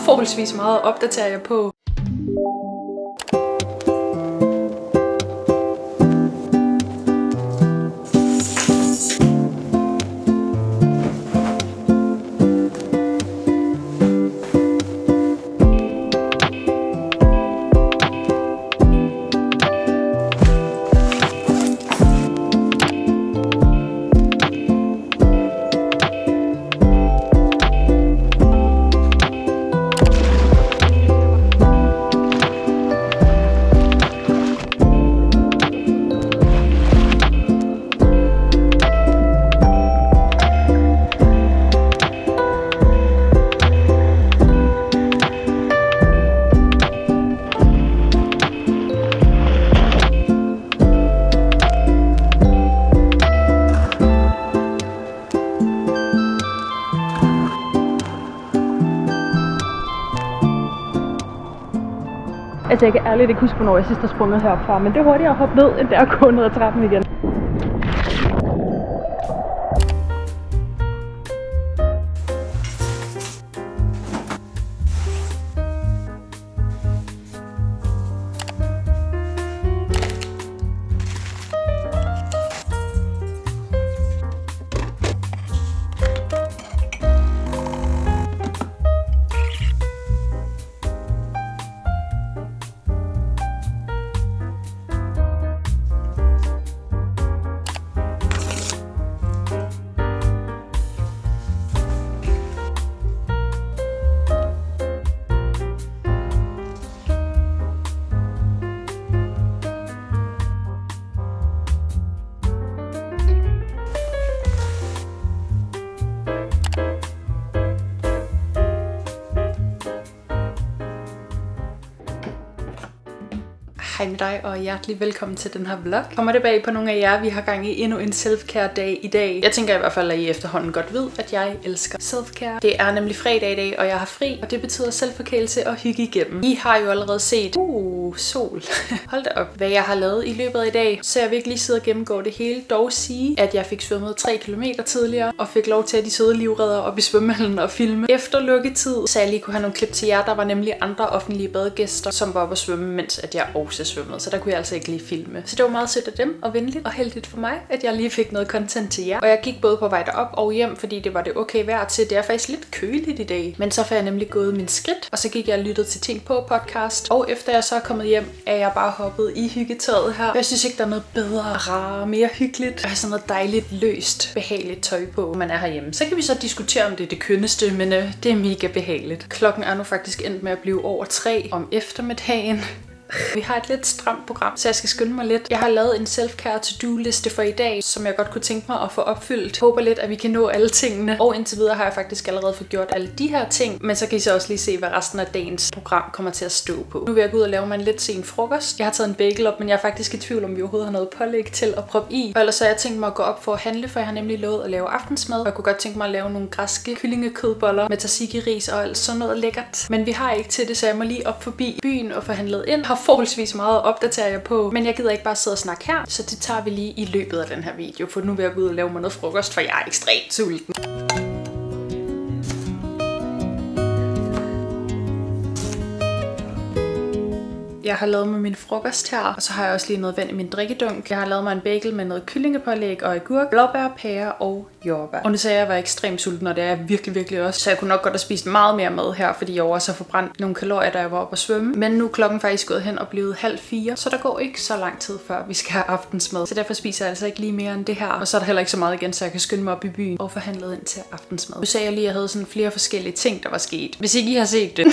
forholdsvis meget at opdatere jer på. Altså jeg kan ærligt ikke huske, hvornår jeg sidst har sprunget herfra, men det er hurtigere at hoppe ned, end det er at gå ned ad trappen igen. Hej med dig og hjertelig velkommen til den her vlog. Kommer det bag på nogle af jer, vi har gang i endnu en self-care dag i dag. Jeg tænker i hvert fald, at I efterhånden godt ved, at jeg elsker self-care. Det er nemlig fredag i dag, og jeg har fri, og det betyder selvforkælelse og hygge igennem. I har jo allerede set, sol. Hold da op, hvad jeg har lavet i løbet af i dag, så jeg vil ikke lige sidde og gennemgå det hele. Dog sige, at jeg fik svømmet 3 km tidligere, og fik lov til at de søde livreddere op i svømmehallen og filme efter lukketid, så jeg lige kunne have nogle klip til jer. Der var nemlig andre offentlige badegæster, som var oppe at svømme, mens at jeg også svømmede, så der kunne jeg altså ikke lige filme. Så det var meget sødt af dem, og venligt og heldigt for mig, at jeg lige fik noget content til jer. Og jeg gik både på vej derop og hjem, fordi det var det okay vejr til. Det er faktisk lidt køligt i dag, men så får jeg nemlig gået min skridt, og så gik jeg og lyttede til ting på podcast. Og efter jeg så er kommet hjem, er jeg bare hoppet i hyggetøjet her. Jeg synes ikke, der er noget bedre, rarere, mere hyggeligt. Og sådan noget dejligt, løst, behageligt tøj på, når man er herhjemme. Så kan vi så diskutere, om det er det kønneste, men det er mega behageligt. Klokken er nu faktisk endt med at blive over 3 om eftermiddagen. Vi har et lidt stramt program, så jeg skal skynde mig lidt. Jeg har lavet en self-care to-do-liste for i dag, som jeg godt kunne tænke mig at få opfyldt. Jeg håber lidt, at vi kan nå alle tingene. Og indtil videre har jeg faktisk allerede fået gjort alle de her ting. Men så kan I så også lige se, hvad resten af dagens program kommer til at stå på. Nu vil jeg gå ud og lave mig en lidt sen frokost. Jeg har taget en bagel op, men jeg er faktisk i tvivl om, vi overhovedet har noget pålæg til at proppe i. Og ellers så har jeg tænkt mig at gå op for at handle, for jeg har nemlig lovet at lave aftensmad. Og jeg kunne godt tænke mig at lave nogle græske kyllingekødboller med tzatziki-ris og alt sådan noget lækkert. Men vi har ikke til det, så jeg må lige op forbi byen og få handlet ind. Forholdsvis meget at opdatere jer på, men jeg gider ikke bare sidde og snakke her, så det tager vi lige i løbet af den her video, for nu vil jeg gå ud og lave mig noget frokost, for jeg er ekstremt sulten. Jeg har lavet mig min frokost her, og så har jeg også lige noget vand i min drikkedunk. Jeg har lavet mig en bagel med noget kyllingepålæg og agurk, blåbær, pære og jordbær. Og nu sagde jeg, at jeg var ekstremt sulten, og det er jeg virkelig også. Så jeg kunne nok godt have spist meget mere mad her, fordi jeg også har forbrændt nogle kalorier, da jeg var oppe at svømme. Men nu er klokken faktisk gået hen og blevet 3:30, så der går ikke så lang tid før vi skal have aftensmad. Så derfor spiser jeg altså ikke lige mere end det her. Og så er der heller ikke så meget igen, så jeg kan skynde mig op i byen og få handlet ind til aftensmad. Nu sagde jeg lige, at jeg havde sådan flere forskellige ting, der var sket. Hvis ikke I har set det,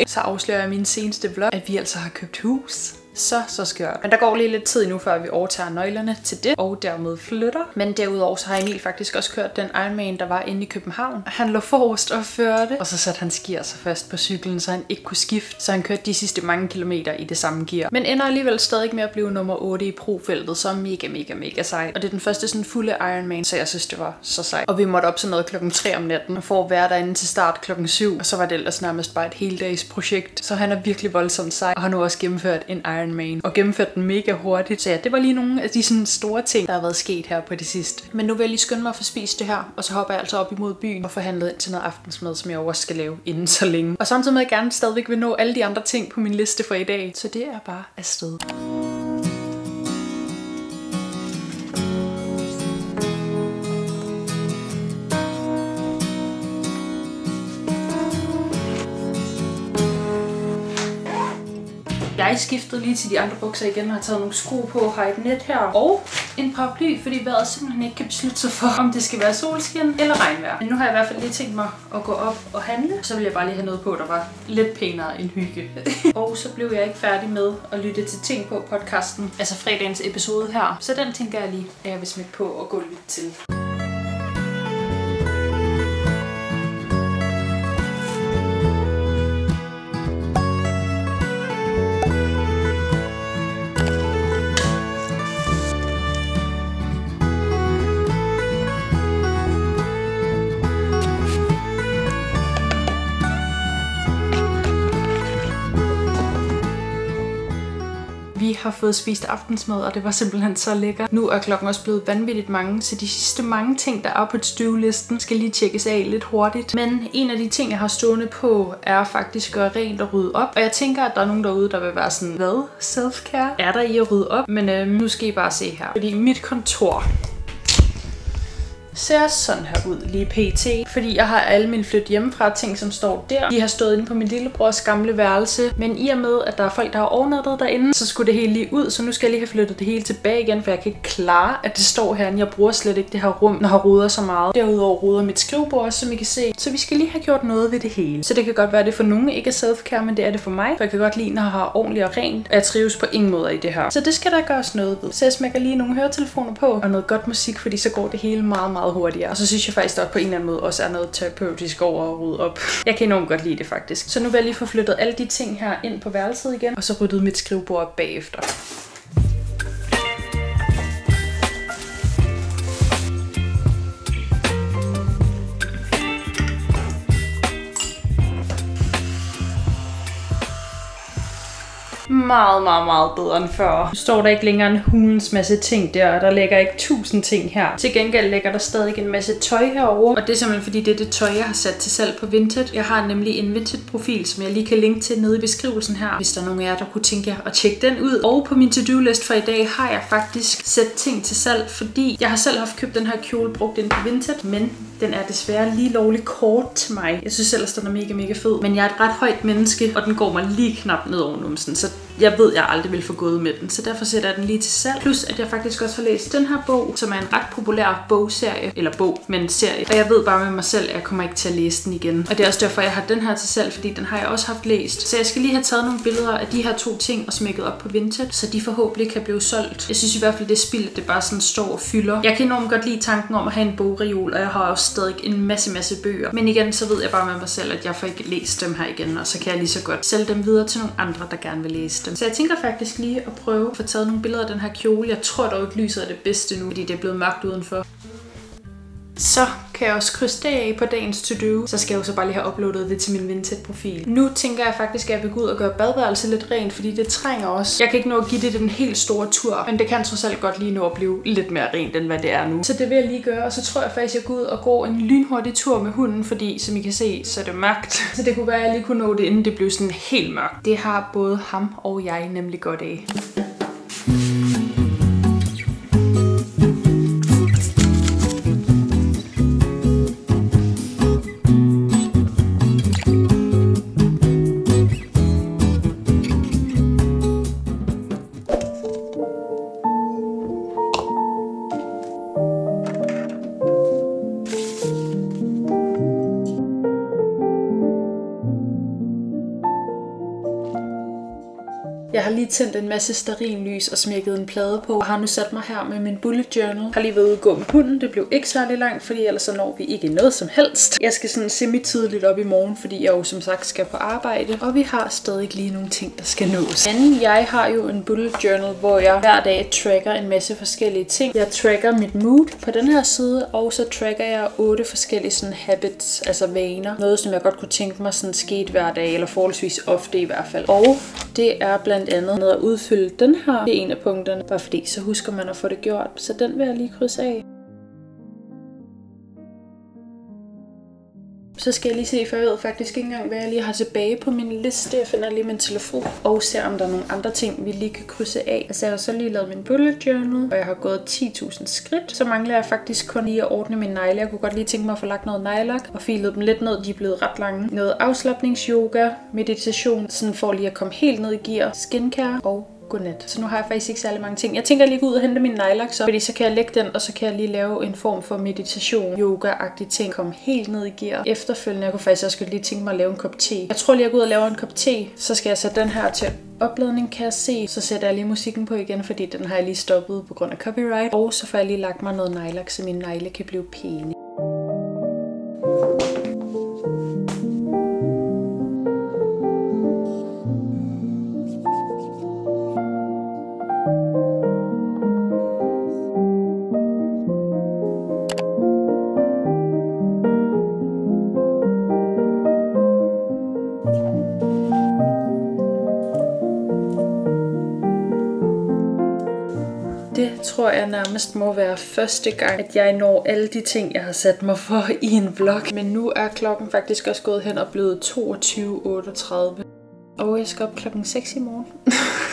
så afslører jeg min seneste vlog, at vi altså har købt hus. Så skørt. Men der går lige lidt tid nu, før vi overtager nøglerne til det, og dermed flytter. Men derudover så har Emil faktisk også kørt den Ironman, der var inde i København. Han lå forrest og førte, og så satte han gear sig fast på cyklen, så han ikke kunne skifte. Så han kørte de sidste mange kilometer i det samme gear. Men ender alligevel stadig med at blive nummer 8 i pro-feltet, så mega sejt. Og det er den første sådan fulde Ironman, så jeg synes, det var så sejt. Og vi måtte op sådan noget klokken 3 om natten, for at være derinde til start klokken 7. Og så var det ellers nærmest bare et heldags projekt. Så han er virkelig voldsomt sej, og har nu også gennemført en Ironman Ironman og gennemførte den mega hurtigt. Så ja, det var lige nogle af de sådan store ting, der har været sket her på det sidste. Men nu vil jeg lige skynde mig at få spist det her, og så hopper jeg altså op imod byen og får handlet ind til noget aftensmad, som jeg også skal lave inden så længe. Og samtidig med at jeg gerne stadigvæk vil nå alle de andre ting på min liste for i dag. Så det er bare afsted. Jeg skiftede lige til de andre bukser igen og har taget nogle sko på, har et net her og en paraply, fordi vejret simpelthen ikke kan beslutte sig for, om det skal være solskin eller regnvejr. Men nu har jeg i hvert fald lige tænkt mig at gå op og handle, så vil jeg bare lige have noget på, der var lidt pænere end hygge. Og så blev jeg ikke færdig med at lytte til ting på podcasten, altså fredagens episode her. Så den tænker jeg lige, at jeg vil smække på og gå lidt til. Vi har fået spist aftensmad, og det var simpelthen så lækkert. Nu er klokken også blevet vanvittigt mange, så de sidste mange ting, der er på to-do-listen, skal lige tjekkes af lidt hurtigt. Men en af de ting, jeg har stående på, er faktisk at gøre rent og rydde op. Og jeg tænker, at der er nogen derude, der vil være sådan, hvad? Self-care? Er der i at rydde op? Men nu skal I bare se her. Fordi mit kontor ser sådan her ud lige pt. Fordi jeg har alle mine flyt hjemmefra ting, som står der. De har stået inde på min lillebrors gamle værelse. Men i og med, at der er folk, der har overnattet derinde, så skulle det hele lige ud. Så nu skal jeg lige have flyttet det hele tilbage igen, for jeg kan ikke klare, at det står herinde. Jeg bruger slet ikke det her rum, når jeg roder så meget. Derudover roder mit skrivebord, som I kan se. Så vi skal lige have gjort noget ved det hele. Så det kan godt være, at det for nogen ikke er self-care, men det er det for mig. For jeg kan godt lide, når jeg har ordentligt og rent. Og jeg trives på ingen måde i det her. Så det skal der gøres noget ved. Så jeg smækker lige nogle høretelefoner på og noget godt musik, fordi så går det hele meget, meget hurtigere. Og så synes jeg faktisk, at på en eller anden måde også er noget terapeutisk over at rydde op. Jeg kan enormt godt lide det faktisk. Så nu vil jeg lige få flyttet alle de ting her ind på værelset igen, og så ryddet mit skrivebord bagefter. Meget bedre end før. Nu står der ikke længere en hulens masse ting der, og der ligger ikke 1000 ting her. Til gengæld ligger der stadig en masse tøj herovre, og det er simpelthen fordi det er det tøj, jeg har sat til salg på Vinted. Jeg har nemlig en Vinted-profil, som jeg lige kan linke til nede i beskrivelsen her, hvis der er nogen af jer, der kunne tænke jer at tjekke den ud. Og på min to-do-list for i dag har jeg faktisk sat ting til salg, fordi jeg har selv haft købt den her kjole brugt ind på Vinted, men den er desværre lige lovligt kort til mig. Jeg synes ellers, den er mega fed, men jeg er et ret højt menneske, og den går mig lige knap ned over numsen, så jeg ved, jeg aldrig vil få gået med den, så derfor sætter jeg den lige til salg. Plus, at jeg faktisk også har læst den her bog, som er en ret populær bogserie, eller serie. Og jeg ved bare med mig selv, at jeg kommer ikke til at læse den igen. Og det er også derfor, jeg har den her til salg, fordi den har jeg også haft læst. Så jeg skal lige have taget nogle billeder af de her 2 ting og smækket op på Vinted, så de forhåbentlig kan blive solgt. Jeg synes i hvert fald, det er spild, at det bare sådan står og fylder. Jeg kan enormt godt lide tanken om at have en bogreol, og jeg har også stadig en masse bøger. Men igen, så ved jeg bare med mig selv, at jeg får ikke læst dem her igen, og så kan jeg lige så godt sælge dem videre til nogle andre, der gerne vil læse dem. Så jeg tænker faktisk lige at prøve at få taget nogle billeder af den her kjole. Jeg tror dog ikke, lyset er det bedste nu, fordi det er blevet mørkt udenfor. Så kan jeg også krydse det af på dagens to-do. Så skal jeg jo så bare lige have uploadet det til min Vinted-profil. Nu tænker jeg faktisk, at jeg vil gå ud og gøre badeværelset lidt rent, fordi det trænger også. Jeg kan ikke nå at give det den helt store tur, men det kan trods alt godt lige nå at blive lidt mere rent, end hvad det er nu. Så det vil jeg lige gøre, og så tror jeg faktisk, at jeg går ud og går en lynhurtig tur med hunden, fordi som I kan se, så er det mørkt. Så det kunne være, at jeg lige kunne nå det, inden det blev sådan helt mørkt. Det har både ham og jeg nemlig godt af. Jeg har lige tændt en masse stearinlys og smækket en plade på, og har nu sat mig her med min bullet journal. Har lige været ude og gå med hunden. Det blev ikke særlig langt, fordi ellers så når vi ikke noget som helst. Jeg skal sådan semi-tidligt op i morgen, fordi jeg jo som sagt skal på arbejde, og vi har stadig lige nogle ting, der skal nås. Men jeg har jo en bullet journal, hvor jeg hver dag tracker en masse forskellige ting. Jeg tracker mit mood på den her side, og så tracker jeg 8 forskellige sådan habits, altså vaner. Noget, som jeg godt kunne tænke mig sådan skete hver dag, eller forholdsvis ofte i hvert fald. Og Det er blandt andet med at udfylde den her. Det er en af punkterne, bare fordi så husker man at få det gjort. Så den vil jeg lige krydse af. Så skal jeg lige se, for jeg ved faktisk ikke engang, hvad jeg lige har tilbage på min liste. Jeg finder lige min telefon og ser, om der er nogle andre ting, vi lige kan krydse af. Altså, jeg har så lige lavet min bullet journal, og jeg har gået 10.000 skridt. Så mangler jeg faktisk kun lige at ordne mine negle. Jeg kunne godt lige tænke mig at få lagt noget nejlak og filet dem lidt ned. De er blevet ret lange. Noget afslapningsyoga, meditation, sådan for lige at komme helt ned i gear, skincare og godnat. Så nu har jeg faktisk ikke særlig mange ting. Jeg tænker lige gå ud og hente min nejlak, fordi så kan jeg lægge den, og så kan jeg lige lave en form for meditation, yoga-agtig ting. Komme helt ned i gear. Efterfølgende, jeg kunne faktisk også lige tænke mig at lave en kop te. Jeg tror lige, jeg går ud og laver en kop te. Så skal jeg sætte den her til opladning, kan jeg se. Så sætter jeg lige musikken på igen, fordi den har jeg lige stoppet på grund af copyright. Og så får jeg lige lagt mig noget nejlak, så mine negle kan blive pæne. Det tror jeg nærmest må være første gang, at jeg når alle de ting, jeg har sat mig for i en vlog. Men nu er klokken faktisk også gået hen og blevet 22:38. Og jeg skal op klokken 6 i morgen.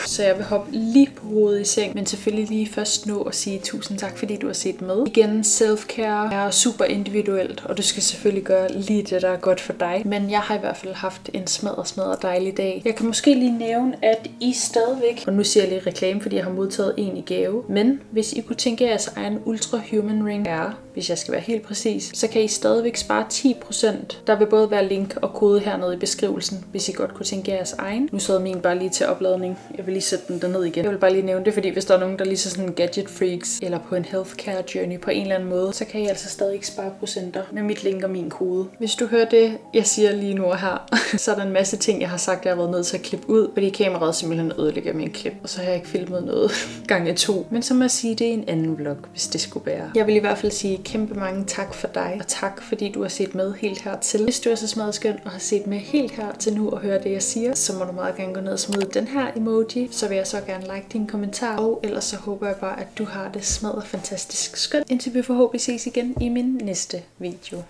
Så jeg vil hoppe lige på hovedet i seng, men selvfølgelig lige først nå at sige tusind tak, fordi du har set med. Igen, self-care er super individuelt, og du skal selvfølgelig gøre lige det, der er godt for dig. Men jeg har i hvert fald haft en smadret dejlig dag. Jeg kan måske lige nævne, at I stadigvæk, og nu siger jeg lige reklame, fordi jeg har modtaget en i gave, men hvis I kunne tænke jeres egen Ultra Human Ring er, hvis jeg skal være helt præcis, så kan I stadigvæk spare 10%. Der vil både være link og kode hernede i beskrivelsen, hvis I godt kunne tænke jeres egen. Nu sidder min bare lige til opladning. Jeg vil lige sætte den derned igen. Jeg vil bare lige nævne det, fordi hvis der er nogen, der lige så sådan gadget freaks, eller på en healthcare journey på en eller anden måde, så kan I altså stadig ikke spare procenter med mit link og min kode. Hvis du hører det, jeg siger lige nu her, så er der en masse ting, jeg har sagt, jeg har været nødt til at klippe ud, fordi kameraet simpelthen ødelægger min klip, og så har jeg ikke filmet noget gange 2. Men så må jeg sige, det er en anden vlog, hvis det skulle være. Jeg vil i hvert fald sige kæmpe mange tak for dig, og tak fordi du har set med helt hertil. Hvis du er så smadskøn og har set med helt her til nu og høre det, jeg siger, så må du meget gerne gå ned og smide den her emoji, så vil jeg så gerne like din kommentar, og ellers så håber jeg bare, at du har det smadret fantastisk skønt, indtil vi forhåbentlig ses igen i min næste video.